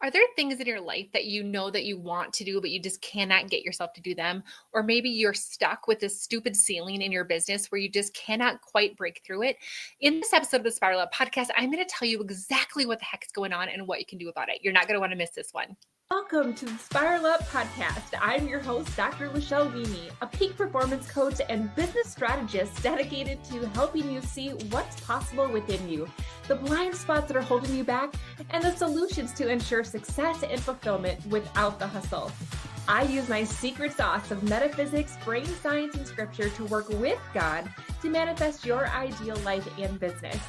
Are there things in your life that you know that you want to do, but you just cannot get yourself to do them? Or maybe you're stuck with this stupid ceiling in your business where you just cannot quite break through it? In this episode of the Spiral Up podcast, I'm going to tell you exactly what the heck is going on and what you can do about it. You're not going to want to miss this one. Welcome to the Spiral Up podcast. I'm your host, Dr. Lachelle Wieme, a peak performance coach and business strategist dedicated to helping you see what's possible within you, the blind spots that are holding you back, and the solutions to ensure success and fulfillment without the hustle. I use my secret sauce of metaphysics, brain science, and scripture to work with God to manifest your ideal life and business.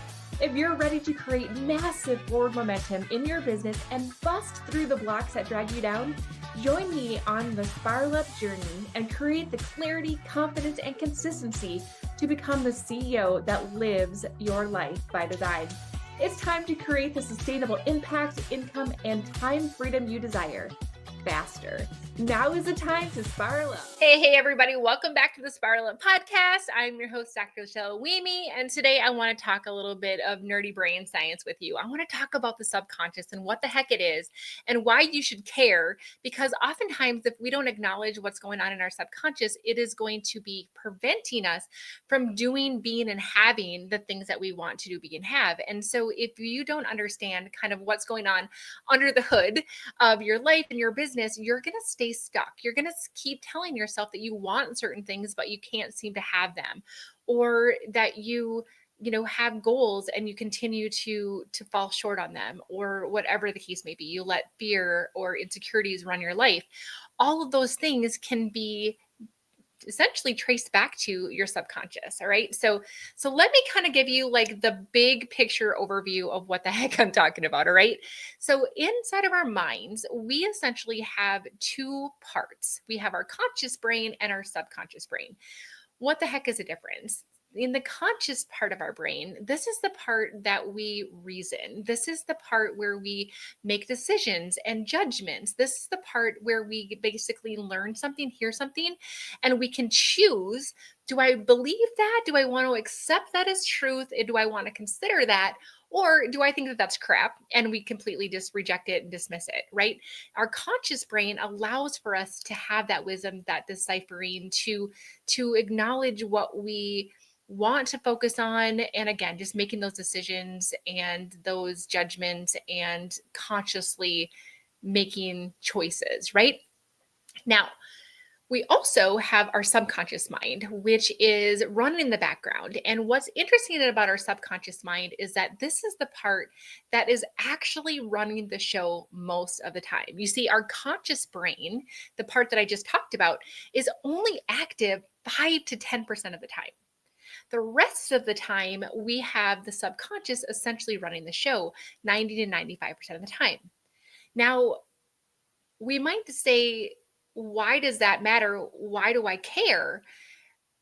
If you're ready to create massive forward momentum in your business and bust through the blocks that drag you down, join me on the Spiral Up journey and create the clarity, confidence, and consistency to become the CEO that lives your life by design. It's time to create the sustainable impact, income, and time freedom you desire faster. Now is the time to spiral up. Hey, everybody. Welcome back to the Spiral Up podcast. I'm your host, Dr. Lachelle Wieme, and today I want to talk a little bit of nerdy brain science with you. I want to talk about the subconscious and what the heck it is and why you should care, because oftentimes if we don't acknowledge what's going on in our subconscious, it is going to be preventing us from doing, being, and having the things that we want to do, be, and have. And so if you don't understand kind of what's going on under the hood of your life and your business, you're going to stay stuck. You're going to keep telling yourself that you want certain things, but you can't seem to have them, or that you have goals and you continue to fall short on them, or whatever the case may be. You let fear or insecurities run your life. All of those things can be essentially traced back to your subconscious. All right. So let me kind of give you like the big picture overview of what the heck I'm talking about. All right. So inside of our minds, we essentially have two parts. We have our conscious brain and our subconscious brain. What the heck is the difference? In the conscious part of our brain, this is the part that we reason. This is the part where we make decisions and judgments. This is the part where we basically learn something, hear something, and we can choose, do I believe that? Do I want to accept that as truth? Do I want to consider that? Or do I think that that's crap and we completely just reject it and dismiss it, right? Our conscious brain allows for us to have that wisdom, that deciphering, to acknowledge what we want to focus on. And again, just making those decisions and those judgments and consciously making choices, right? Now, we also have our subconscious mind, which is running in the background. And what's interesting about our subconscious mind is that this is the part that is actually running the show most of the time. You see, our conscious brain, the part that I just talked about, is only active 5 to 10% of the time. The rest of the time, we have the subconscious essentially running the show 90 to 95% of the time. Now, we might say, why does that matter? Why do I care?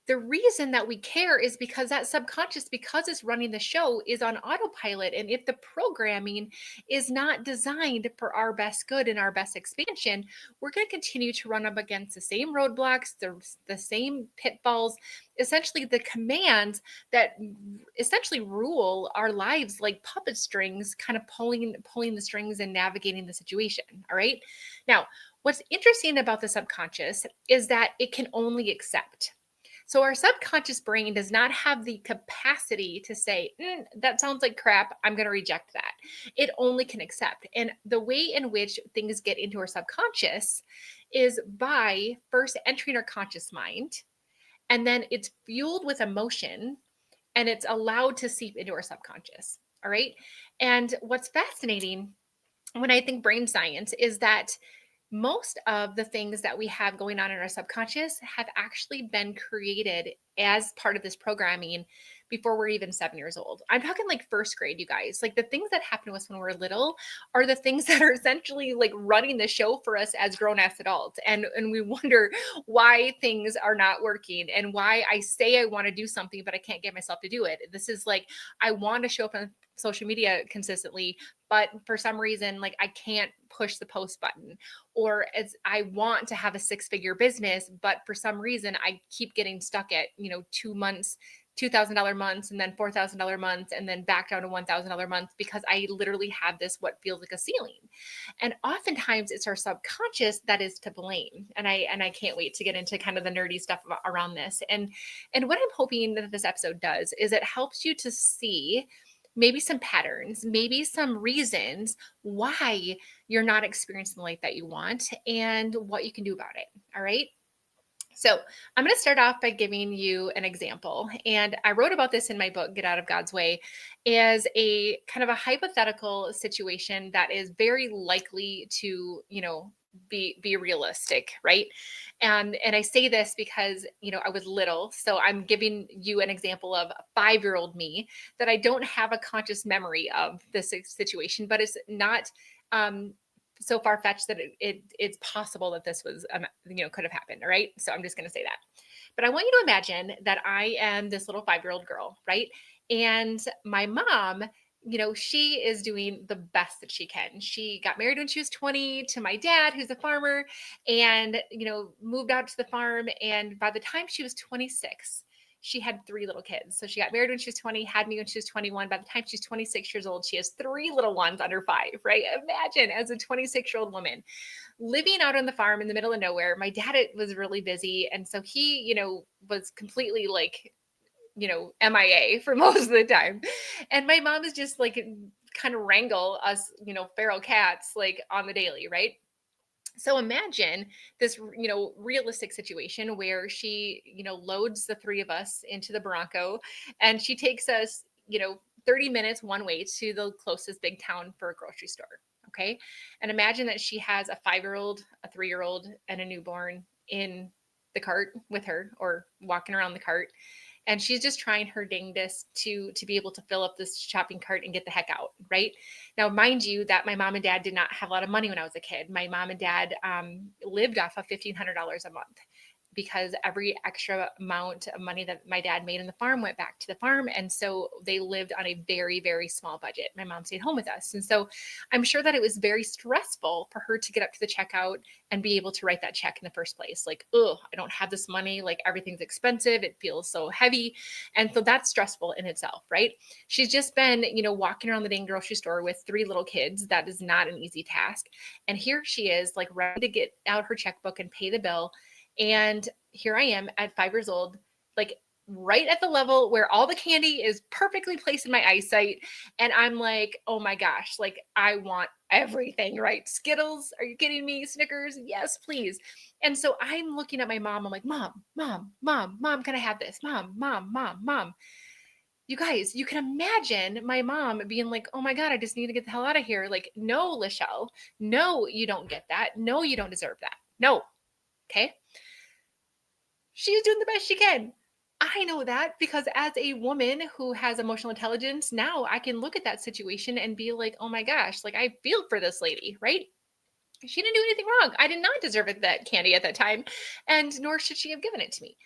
The reason that we care is because that subconscious, because it's running the show, is on autopilot. And if the programming is not designed for our best good and our best expansion, we're going to continue to run up against the same roadblocks, the same pitfalls, essentially the commands that essentially rule our lives like puppet strings, kind of pulling the strings and navigating the situation. All right. Now, what's interesting about the subconscious is that it can only accept. So our subconscious brain does not have the capacity to say, that sounds like crap, I'm going to reject that. It only can accept. And the way in which things get into our subconscious is by first entering our conscious mind, and then it's fueled with emotion, and it's allowed to seep into our subconscious. All right. And what's fascinating when I think brain science is that most of the things that we have going on in our subconscious have actually been created as part of this programming before we're even 7 years old. I'm talking like first grade, you guys. Like the things that happen to us when we're little are the things that are essentially like running the show for us as grown-ass adults. And we wonder why things are not working and why I say I want to do something, but I can't get myself to do it. This is like, I want to show up on social media consistently, but for some reason, like I can't push the post button. Or as I want to have a 6-figure business, but for some reason I keep getting stuck at, 2 months $2,000 months and then $4,000 months and then back down to $1,000 months because I literally have this what feels like a ceiling. And oftentimes it's our subconscious that is to blame. And I can't wait to get into kind of the nerdy stuff around this. And what I'm hoping that this episode does is it helps you to see maybe some patterns, maybe some reasons why you're not experiencing the life that you want and what you can do about it. All right. So I'm going to start off by giving you an example. And I wrote about this in my book, Get Out of God's Way, as a kind of a hypothetical situation that is very likely to, be realistic, right? And I say this because, I was little. So I'm giving you an example of a 5-year-old me that I don't have a conscious memory of this situation, but it's not so far fetched that it's possible that this was could have happened. All right, so I'm just going to say that. But I want you to imagine that I am this little 5-year-old girl, right? And my mom, she is doing the best that she can. She got married when she was 20 to my dad, who's a farmer, and moved out to the farm. And by the time she was 26, she had 3 little kids. So she got married when she was 20, had me when she was 21. By the time she's 26 years old, she has 3 little ones under 5, right? Imagine, as a 26-year-old woman living out on the farm in the middle of nowhere. My dad was really busy. And so he, was completely like, MIA for most of the time. And my mom is just like kind of wrangle us, feral cats like on the daily, right? So imagine this, realistic situation where she, loads the 3 of us into the Bronco and she takes us, 30 minutes one way to the closest big town for a grocery store. Okay. And imagine that she has a 5-year-old, a 3-year-old, and a newborn in the cart with her or walking around the cart. And she's just trying her dangest to be able to fill up this shopping cart and get the heck out, right? Now, mind you that my mom and dad did not have a lot of money when I was a kid. My mom and dad lived off of $1,500 a month because every extra amount of money that my dad made in the farm went back to the farm. And so they lived on a very, very small budget. My mom stayed home with us. And so I'm sure that it was very stressful for her to get up to the checkout and be able to write that check in the first place. Like, oh, I don't have this money. Like, everything's expensive. It feels so heavy. And so that's stressful in itself, right? She's just been, walking around the dang grocery store with 3 little kids. That is not an easy task. And here she is, like, ready to get out her checkbook and pay the bill. And here I am at 5 years old, like right at the level where all the candy is perfectly placed in my eyesight. And I'm like, oh my gosh, like I want everything, right? Skittles, are you kidding me? Snickers, yes, please. And so I'm looking at my mom. I'm like, mom, mom, mom, mom, can I have this? Mom, mom, mom, mom. You guys, you can imagine my mom being like, oh my God, I just need to get the hell out of here. Like, no, Lachelle, no, you don't get that. No, you don't deserve that. No. Okay. She's doing the best she can. I know that because as a woman who has emotional intelligence, now I can look at that situation and be like, oh my gosh, like I feel for this lady, right? She didn't do anything wrong. I did not deserve that candy at that time, and nor should she have given it to me.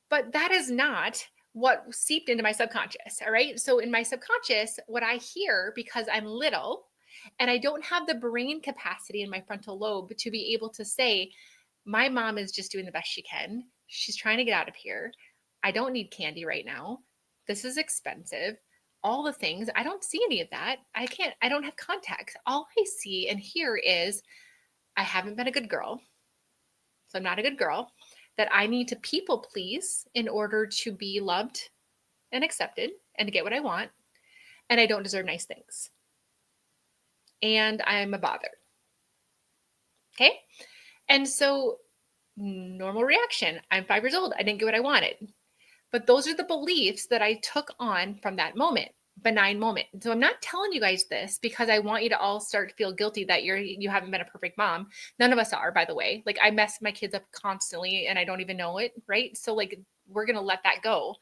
But that is not what seeped into my subconscious. All right. So in my subconscious, what I hear, because I'm little and I don't have the brain capacity in my frontal lobe to be able to say, my mom is just doing the best she can. She's trying to get out of here. I don't need candy right now. This is expensive. All the things. I don't see any of that. I don't have context. All I see and hear is I haven't been a good girl. So I'm not a good girl. That I need to people please in order to be loved and accepted and to get what I want. And I don't deserve nice things. And I'm a bother. Okay. And so normal reaction. I'm 5 years old. I didn't get what I wanted. But those are the beliefs that I took on from that moment, benign moment. So I'm not telling you guys this because I want you to all start to feel guilty that you haven't been a perfect mom. None of us are, by the way. Like I mess my kids up constantly and I don't even know it, right? So like we're going to let that go.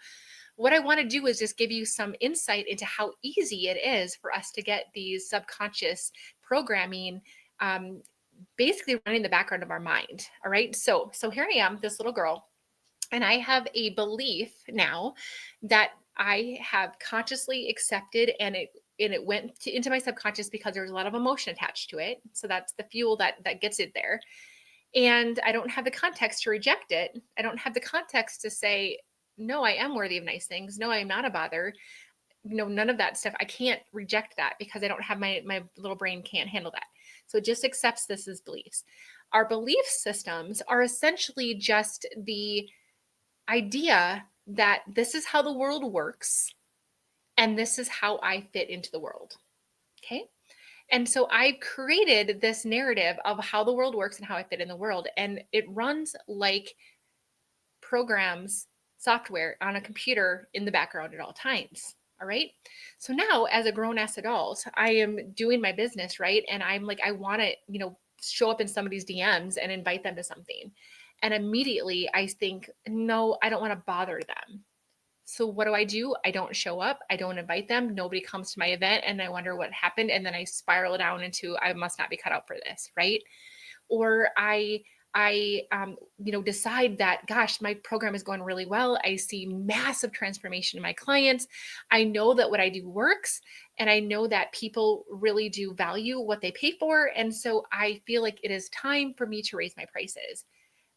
What I want to do is just give you some insight into how easy it is for us to get these subconscious programming basically running the background of our mind. All right. So here I am, this little girl, and I have a belief now that I have consciously accepted, and it went into my subconscious because there's a lot of emotion attached to it. So that's the fuel that gets it there. And I don't have the context to reject it. I don't have the context to say, No, I am worthy of nice things. No, I'm not a bother. No, none of that stuff. I can't reject that because I don't have my little brain can't handle that. So it just accepts this as beliefs. Our belief systems are essentially just the idea that this is how the world works and this is how I fit into the world. Okay? And so I created this narrative of how the world works and how I fit in the world. And it runs like programs, software on a computer in the background at all times. All right. So now, as a grown ass adult, I am doing my business, right? And I'm like, I want to, show up in somebody's DMs and invite them to something. And immediately I think, no, I don't want to bother them. So what do? I don't show up. I don't invite them. Nobody comes to my event. And I wonder what happened. And then I spiral down into, I must not be cut out for this. Right. Or I decide that, gosh, my program is going really well. I see massive transformation in my clients. I know that what I do works, and I know that people really do value what they pay for. And so I feel like it is time for me to raise my prices.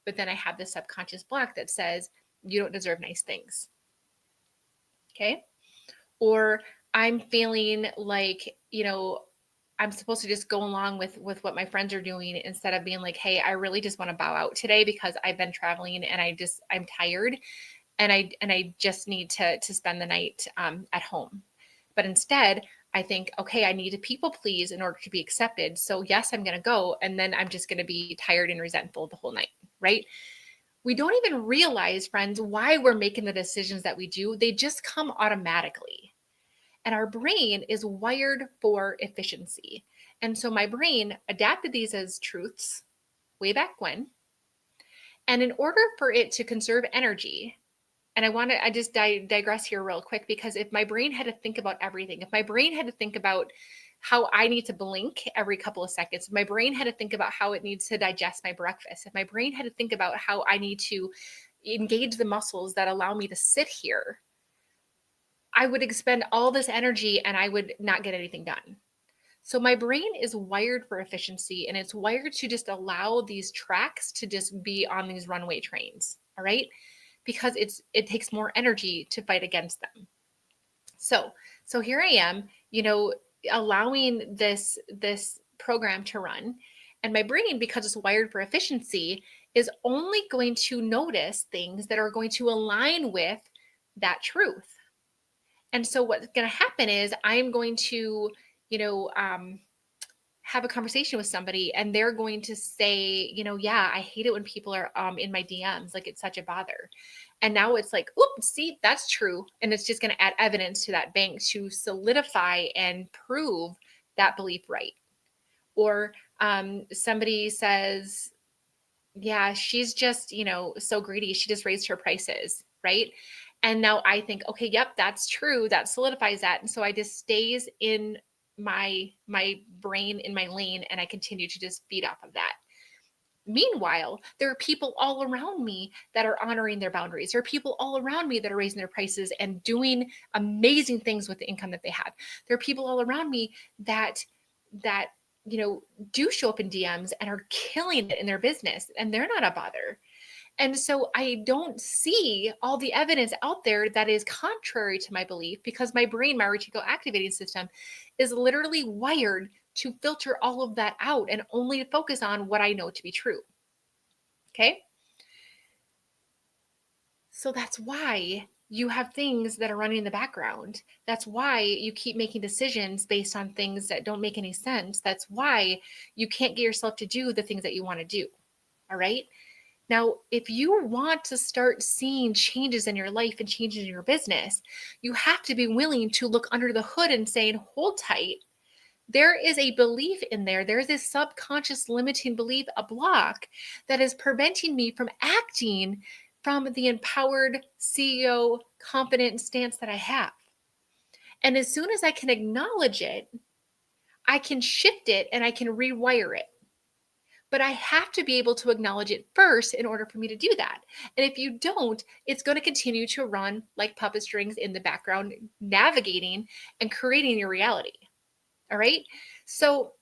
But then I have this subconscious block that says, you don't deserve nice things. Okay. Or I'm feeling like, I'm supposed to just go along with what my friends are doing instead of being like, hey, I really just want to bow out today because I've been traveling and I'm tired and I just need to spend the night at home. But instead, I think, okay, I need to people please in order to be accepted. So yes, I'm going to go, and then I'm just going to be tired and resentful the whole night, right? We don't even realize, friends, why we're making the decisions that we do. They just come automatically. And our brain is wired for efficiency. And so my brain adapted these as truths way back when. And in order for it to conserve energy, and I just digress here real quick, because if my brain had to think about everything, if my brain had to think about how I need to blink every couple of seconds, if my brain had to think about how it needs to digest my breakfast, if my brain had to think about how I need to engage the muscles that allow me to sit here, I would expend all this energy and I would not get anything done. So my brain is wired for efficiency, and it's wired to just allow these tracks to just be on these runway trains. All right. Because it takes more energy to fight against them. So here I am, allowing this program to run, and my brain, because it's wired for efficiency, is only going to notice things that are going to align with that truth. And so what's going to happen is I'm going to, have a conversation with somebody, and they're going to say, yeah, I hate it when people are in my DMs. Like, it's such a bother. And now it's like, oops, see, that's true. And it's just going to add evidence to that bank to solidify and prove that belief right. Or somebody says, yeah, she's just, so greedy. She just raised her prices, right? And now I think, okay, yep, that's true. That solidifies that. And so I just stays in my brain, in my lane, and I continue to just feed off of that. Meanwhile, there are people all around me that are honoring their boundaries. There are people all around me that are raising their prices and doing amazing things with the income that they have. There are people all around me that do show up in DMs and are killing it in their business, and they're not a bother. And so I don't see all the evidence out there that is contrary to my belief, because my brain, my reticular activating system, is literally wired to filter all of that out and only to focus on what I know to be true. Okay. So that's why you have things that are running in the background. That's why you keep making decisions based on things that don't make any sense. That's why you can't get yourself to do the things that you want to do. All right. Now, if you want to start seeing changes in your life and changes in your business, you have to be willing to look under the hood and saying, hold tight. There is a belief in there. There's this subconscious limiting belief, a block that is preventing me from acting from the empowered CEO confident stance that I have. And as soon as I can acknowledge it, I can shift it and I can rewire it. But I have to be able to acknowledge it first in order for me to do that. And if you don't, it's going to continue to run like puppet strings in the background, navigating and creating your reality. All right. So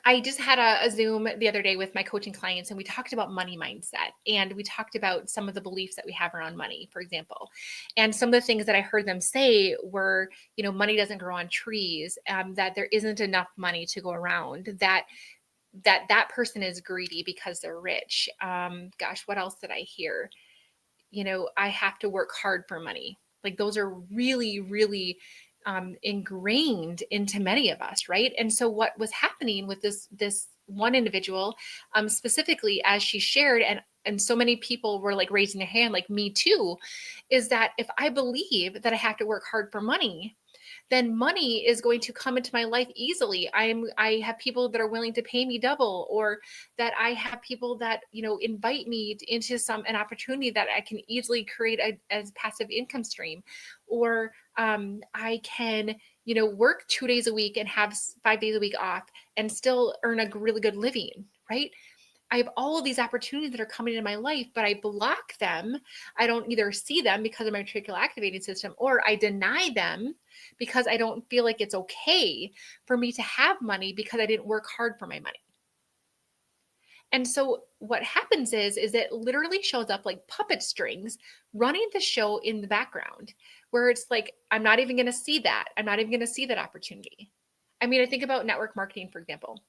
I just had a Zoom the other day with my coaching clients, and we talked about money mindset, and we talked about some of the beliefs that we have around money, for example. And some of the things that I heard them say were, money doesn't grow on trees, that there isn't enough money to go around, that person is greedy because they're rich. Gosh, what else did I hear? I have to work hard for money. Like those are really, really ingrained into many of us, right? And so what was happening with this one individual, specifically as she shared, and so many people were like raising their hand, like me too, is that if I believe that I have to work hard for money, then money is going to come into my life easily. I have people that are willing to pay me double, or that I have people that, invite me into an opportunity that I can easily create as passive income stream, or I can, work 2 days a week and have 5 days a week off and still earn a really good living, right? I have all of these opportunities that are coming into my life, but I block them. I don't either see them because of my reticular activating system, or I deny them because I don't feel like it's okay for me to have money because I didn't work hard for my money. And so what happens is it literally shows up like puppet strings running the show in the background, where it's like, I'm not even going to see that. I'm not even going to see that opportunity. I mean, I think about network marketing, for example.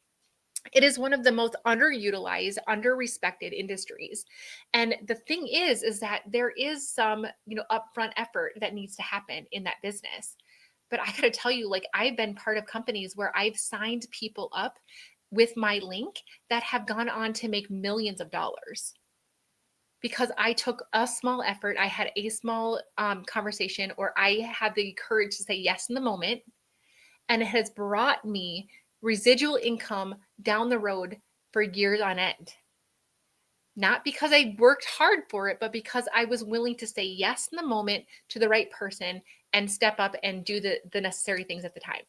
It is one of the most underutilized, underrespected industries. And the thing is that there is some, upfront effort that needs to happen in that business. But I got to tell you, like, I've been part of companies where I've signed people up with my link that have gone on to make millions of dollars because I took a small effort. I had a small conversation, or I had the courage to say yes in the moment. And it has brought me residual income down the road for years on end. Not because I worked hard for it, but because I was willing to say yes in the moment to the right person and step up and do the necessary things at the time.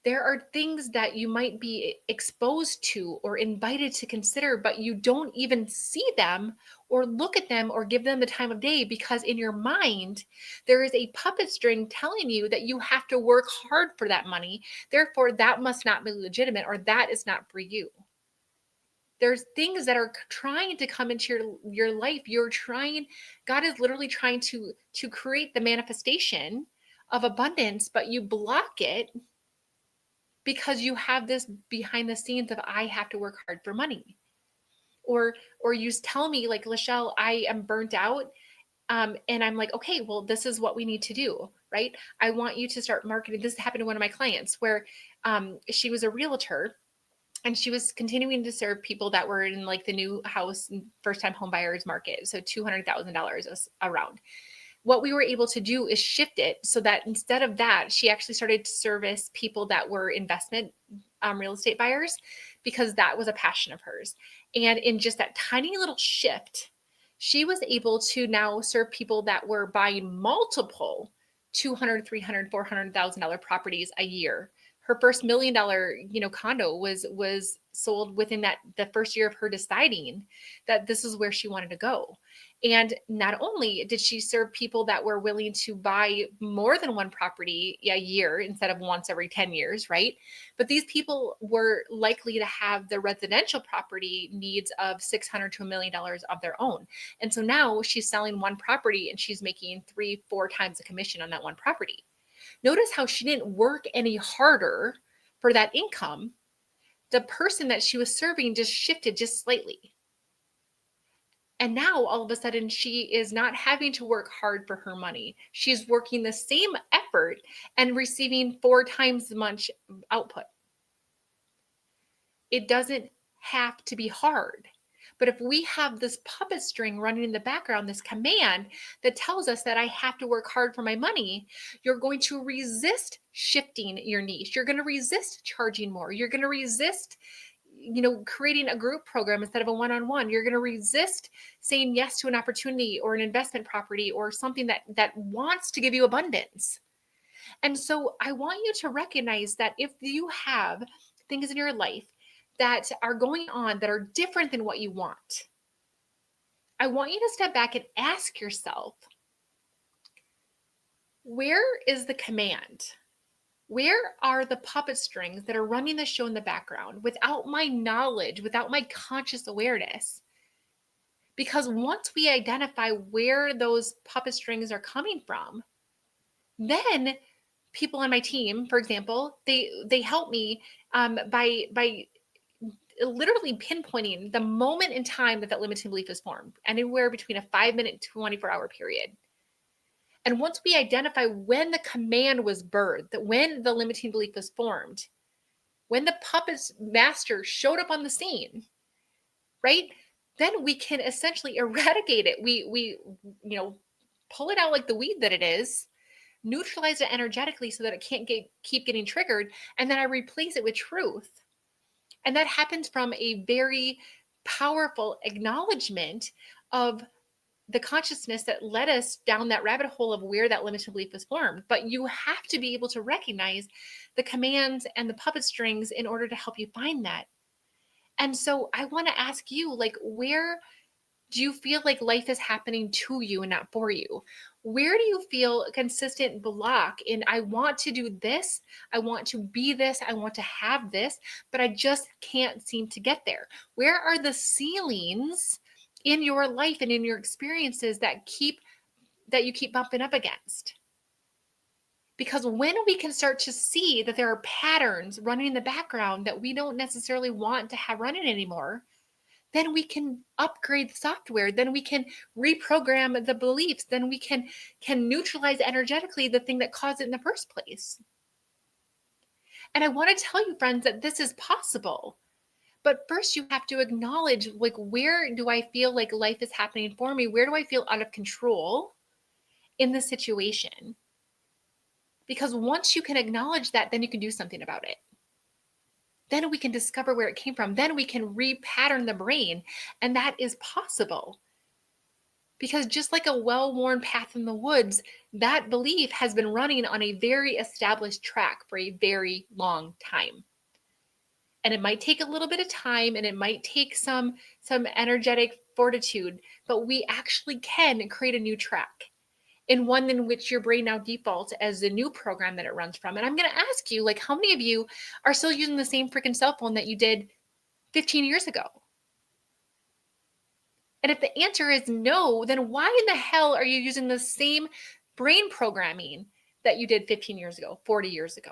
There are things that you might be exposed to or invited to consider, but you don't even see them or look at them or give them the time of day because in your mind, there is a puppet string telling you that you have to work hard for that money. Therefore, that must not be legitimate, or that is not for you. There's things that are trying to come into your life. God is literally trying to create the manifestation of abundance, but you block it because you have this behind the scenes of I have to work hard for money. Or you tell me like, Lachelle, I am burnt out. And I'm like, okay, well, this is what we need to do, right? I want you to start marketing. This happened to one of my clients where she was a realtor, and she was continuing to serve people that were in like the new house and first time home buyers market. So $200,000 around. What we were able to do is shift it so that instead of that, she actually started to service people that were investment real estate buyers, because that was a passion of hers. And in just that tiny little shift, she was able to now serve people that were buying multiple 200, 300, $400,000 properties a year. Her first $1 million, condo was sold within the first year of her deciding that this is where she wanted to go. And not only did she serve people that were willing to buy more than one property a year instead of once every 10 years, right? But these people were likely to have the residential property needs of $600 to $1 million of their own. And so now she's selling one property and she's making 3-4 times the commission on that one property. Notice how she didn't work any harder for that income. The person that she was serving just shifted just slightly. And now all of a sudden she is not having to work hard for her money. She's working the same effort and receiving 4 times as much output. It doesn't have to be hard. But if we have this puppet string running in the background, this command that tells us that I have to work hard for my money, you're going to resist shifting your niche. You're going to resist charging more. You're going to resist creating a group program instead of a one-on-one. You're going to resist saying yes to an opportunity or an investment property or something that wants to give you abundance. And so I want you to recognize that if you have things in your life that are going on that are different than what you want, I want you to step back and ask yourself, where is the command? Where are the puppet strings that are running the show in the background without my knowledge, without my conscious awareness? Because once we identify where those puppet strings are coming from, then people on my team, for example, they help me by literally pinpointing the moment in time that that limiting belief is formed, anywhere between a 5-minute to 24-hour period. And once we identify when the command was birthed, that when the limiting belief was formed, when the puppet's master showed up on the scene, right? Then we can essentially eradicate it. We pull it out like the weed that it is, neutralize it energetically so that it can't keep getting triggered, and then I replace it with truth. And that happens from a very powerful acknowledgement of the consciousness that led us down that rabbit hole of where that limiting belief was formed. But you have to be able to recognize the commands and the puppet strings in order to help you find that. And so I want to ask you, like, where do you feel like life is happening to you and not for you? Where do you feel a consistent block in, I want to do this, I want to be this, I want to have this, but I just can't seem to get there? Where are the ceilings in your life and in your experiences that you keep bumping up against? Because when we can start to see that there are patterns running in the background that we don't necessarily want to have running anymore, then we can upgrade the software, then we can reprogram the beliefs, then we can neutralize energetically the thing that caused it in the first place. And I want to tell you, friends, that this is possible. But first you have to acknowledge, like, where do I feel like life is happening for me? Where do I feel out of control in the situation? Because once you can acknowledge that, then you can do something about it. Then we can discover where it came from. Then we can repattern the brain. And that is possible. Because just like a well-worn path in the woods, that belief has been running on a very established track for a very long time. And it might take a little bit of time and it might take some energetic fortitude, but we actually can create a new track, in one in which your brain now defaults as the new program that it runs from. And I'm going to ask you, like, how many of you are still using the same freaking cell phone that you did 15 years ago? And if the answer is no, then why in the hell are you using the same brain programming that you did 15 years ago, 40 years ago?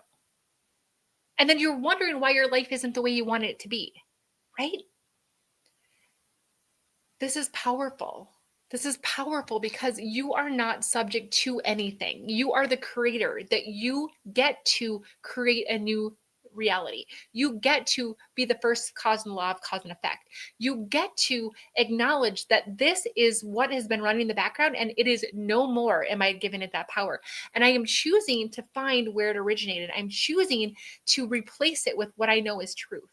And then you're wondering why your life isn't the way you wanted it to be, right? This is powerful. This is powerful because you are not subject to anything. You are the creator, that you get to create a new reality. You get to be the first cause in the law of cause and effect. You get to acknowledge that this is what has been running in the background and it is no more am I giving it that power. And I am choosing to find where it originated. I'm choosing to replace it with what I know is truth.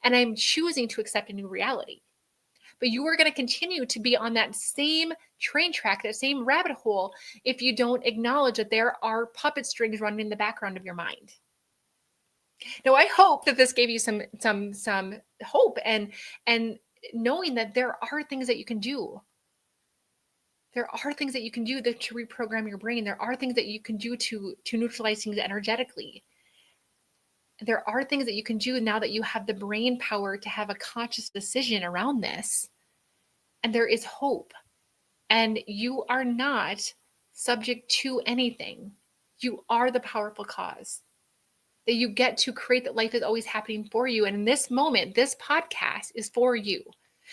And I'm choosing to accept a new reality. But you are going to continue to be on that same train track, that same rabbit hole, if you don't acknowledge that there are puppet strings running in the background of your mind. Now, I hope that this gave you some hope and knowing that there are things that you can do. There are things that you can do to reprogram your brain. There are things that you can do to neutralize things energetically. There are things that you can do now that you have the brain power to have a conscious decision around this. And there is hope. And you are not subject to anything. You are the powerful cause. That you get to create that life is always happening for you. And in this moment, this podcast is for you.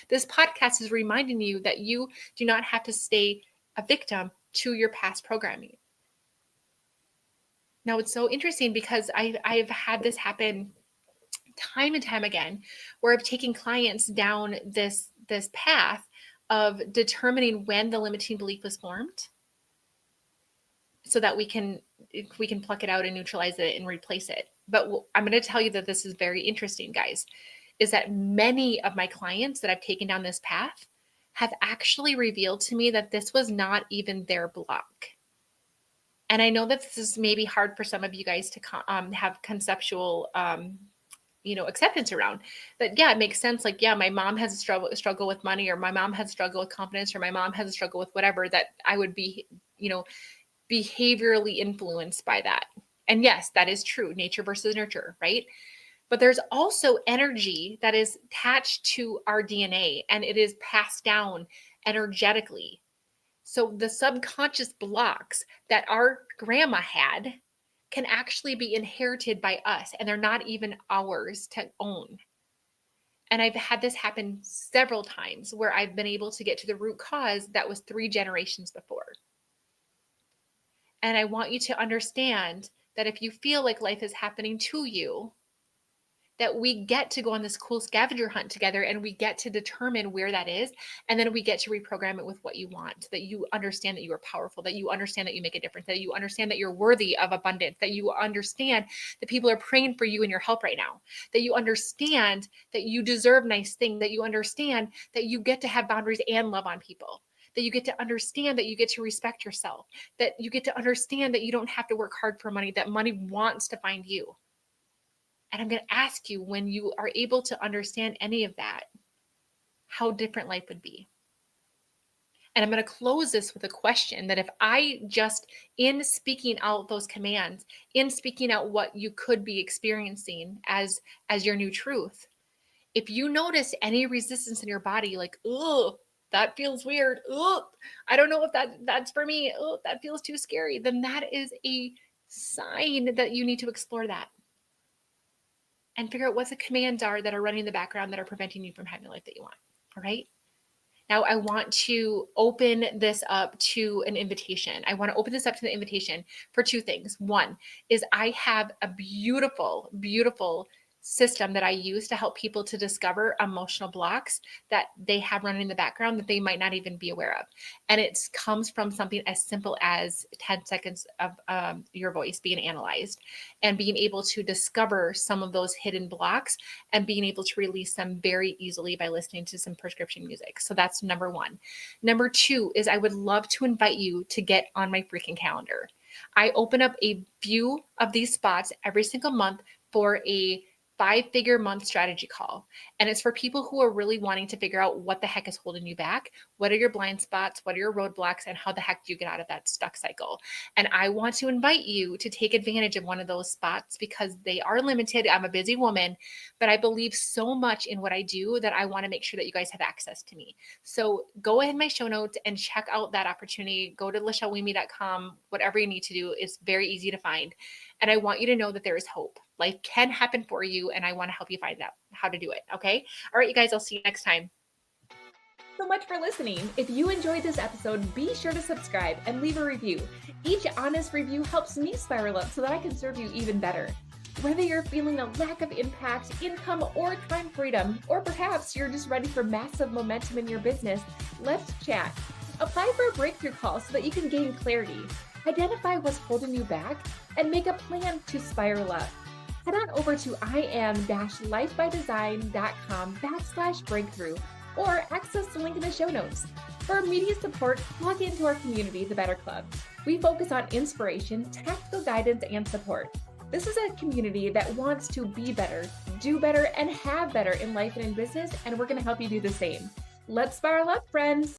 This podcast is reminding you that you do not have to stay a victim to your past programming. Now, it's so interesting because I've had this happen time and time again, where I've taken clients down this path of determining when the limiting belief was formed, so that we can pluck it out and neutralize it and replace it. But I'm going to tell you that this is very interesting, guys, is that many of my clients that I've taken down this path have actually revealed to me that this was not even their block. And I know that this is maybe hard for some of you guys to have conceptual acceptance around that. Yeah, it makes sense. Like, yeah, my mom has a struggle with money, or my mom has a struggle with confidence, or my mom has a struggle with whatever, that I would be, behaviorally influenced by that. And yes, that is true. Nature versus nurture, right? But there's also energy that is attached to our DNA and it is passed down energetically. So the subconscious blocks that our grandma had can actually be inherited by us and they're not even ours to own. And I've had this happen several times where I've been able to get to the root cause that was 3 generations before. And I want you to understand that if you feel like life is happening to you, that we get to go on this cool scavenger hunt together and we get to determine where that is. And then we get to reprogram it with what you want, so that you understand that you are powerful, that you understand that you make a difference, that you understand that you're worthy of abundance, that you understand that people are praying for you and your help right now, that you understand that you deserve nice things, that you understand that you get to have boundaries and love on people, that you get to understand that you get to respect yourself, that you get to understand that you don't have to work hard for money, that money wants to find you. And I'm going to ask you, when you are able to understand any of that, how different life would be. And I'm going to close this with a question that if I just, in speaking out those commands, in speaking out what you could be experiencing as your new truth, if you notice any resistance in your body, like, oh, that feels weird. Oh, I don't know if that's for me. Oh, that feels too scary. Then that is a sign that you need to explore that and figure out what the commands are that are running in the background that are preventing you from having the life that you want. All right. Now I want to open this up to an invitation. I want to open this up to the invitation for 2 things. One is I have a beautiful, beautiful system that I use to help people to discover emotional blocks that they have running in the background that they might not even be aware of. And it comes from something as simple as 10 seconds of your voice being analyzed and being able to discover some of those hidden blocks and being able to release them very easily by listening to some prescription music. So that's number 1. Number 2 is I would love to invite you to get on my freaking calendar. I open up a few of these spots every single month for a 5-figure month strategy call. And it's for people who are really wanting to figure out what the heck is holding you back. What are your blind spots? What are your roadblocks? And how the heck do you get out of that stuck cycle? And I want to invite you to take advantage of one of those spots because they are limited. I'm a busy woman, but I believe so much in what I do that I want to make sure that you guys have access to me. So go ahead in my show notes and check out that opportunity. Go to LachelleWieme.com. Whatever you need to do is very easy to find. And I want you to know that there is hope. Life can happen for you, and I want to help you find out how to do it. Okay. All right, you guys, I'll see you next time. So much for listening. If you enjoyed this episode, be sure to subscribe and leave a review. Each honest review helps me spiral up so that I can serve you even better. Whether you're feeling a lack of impact, income, or time freedom, or perhaps you're just ready for massive momentum in your business, let's chat. Apply for a breakthrough call so that you can gain clarity, identify what's holding you back, and make a plan to spiral up. Head on over to im-lifebydesign.com/breakthrough or access the link in the show notes. For immediate support, log into our community, the Better Club. We focus on inspiration, tactical guidance, and support. This is a community that wants to be better, do better, and have better in life and in business, and we're going to help you do the same. Let's spiral up, friends.